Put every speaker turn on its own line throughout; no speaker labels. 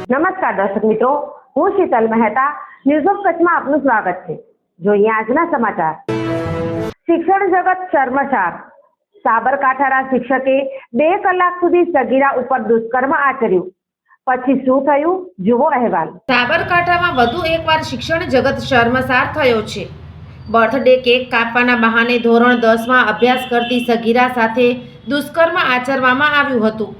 નમસ્કાર દર્શક મિત્રો, હું શીતલ મહેતા ન્યૂઝ ઓફ કચ્છમાં આપનું સ્વાગત છે। જોઈએ આજના સમાચાર। શિક્ષણ જગત શર્મસાર। સાબરકાંઠાના શિક્ષકે 2 કલાક સુધી સગીરા ઉપર દુષ્કર્મ આચર્યું, પછી શું થયું જુઓ અહેવાલ।
સાબરકાંઠામાં વધુ એકવાર શિક્ષણ જગત શર્મસાર થયો છે। બર્થડે કેક કાપવાના બહાને ધોરણ 10માં અભ્યાસ કરતી સગીરા સાથે દુષ્કર્મ આચરવામાં આવ્યું હતું।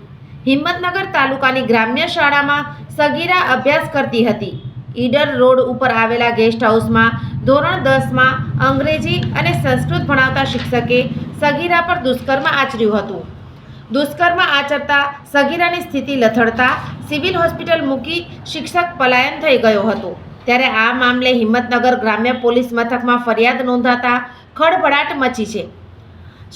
હિંમતનગર તાલુકાની ગ્રામ્ય શાળામાં સગીરા અભ્યાસ કરતી હતી। ઈડર રોડ ઉપર આવેલા ગેસ્ટ હાઉસમાં ધોરણ 10માં અંગ્રેજી અને સંસ્કૃત ભણાવતા શિક્ષકે સગીરા પર દુષ્કર્મ આચર્યું હતું। દુષ્કર્મ આચરતા સગીરાની સ્થિતિ લથડતા સિવિલ હોસ્પિટલ મૂકી શિક્ષક પલાયન થઈ ગયો હતો। ત્યારે આ મામલે હિંમતનગર ગ્રામ્ય પોલીસ મથકમાં ફરિયાદ નોંધાતા ખળભળાટ મચી છે।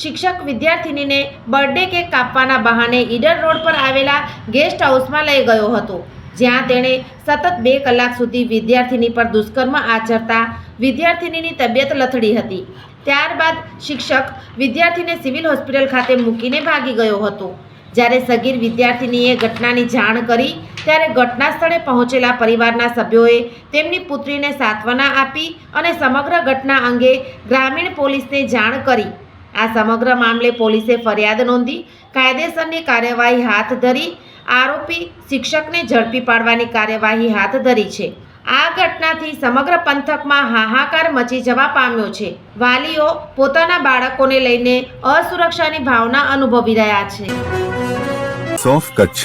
શિક્ષક વિદ્યાર્થિનીને બર્થડે કેક કાપવાના બહાને ઈડર રોડ પર આવેલા ગેસ્ટ હાઉસમાં લઈ ગયો હતો, જ્યાં તેણે સતત 2 કલાક સુધી વિદ્યાર્થિની પર દુષ્કર્મ આચરતા વિદ્યાર્થિનીની તબિયત લથડી હતી। ત્યારબાદ શિક્ષક વિદ્યાર્થીને સિવિલ હોસ્પિટલ ખાતે મૂકીને ભાગી ગયો હતો। જ્યારે સગીર વિદ્યાર્થિનીએ ઘટનાની જાણ કરી ત્યારે ઘટના સ્થળે પહોંચેલા પરિવારના સભ્યોએ તેમની પુત્રીને સાંત્વના આપી અને સમગ્ર ઘટના અંગે ગ્રામીણ પોલીસને જાણ કરી। આ સમગ્ર મામલે પોલીસે ફરિયાદ નોંધી કાયદેસરની કાર્યવાહી હાથ ધરી આરોપી શિક્ષકને ઝડપી પાડવાની કાર્યવાહી હાથ ધરી છે। આ ઘટનાથી સમગ્ર પંથકમાં હાહાકાર મચી જવા પામ્યો છે। વાલીઓ પોતાના બાળકોને લઈને અસુરક્ષાની ભાવના અનુભવી રહ્યા છે।
સોફ Kutch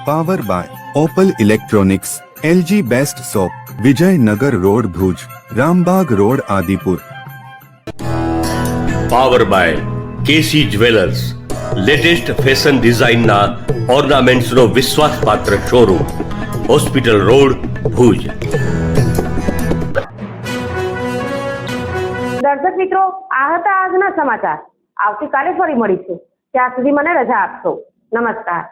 power by Opal electronics, LG best shop, Vijaynagar road Bhuj, Rambag road Adipur.
Power by KC jewellers, latest fashion ડિઝાઇનના ઓર્નામેન્ટ્સનો વિશ્વાસપાત્ર શોરૂમ, હોસ્પિટલ રોડ ભુજ।
દર્શક મિત્રો, આ હતા આજના સમાચાર। આવતીકાલે ફરી મળીશું, ત્યાં સુધી મને રજા આપશો। નમસ્કાર।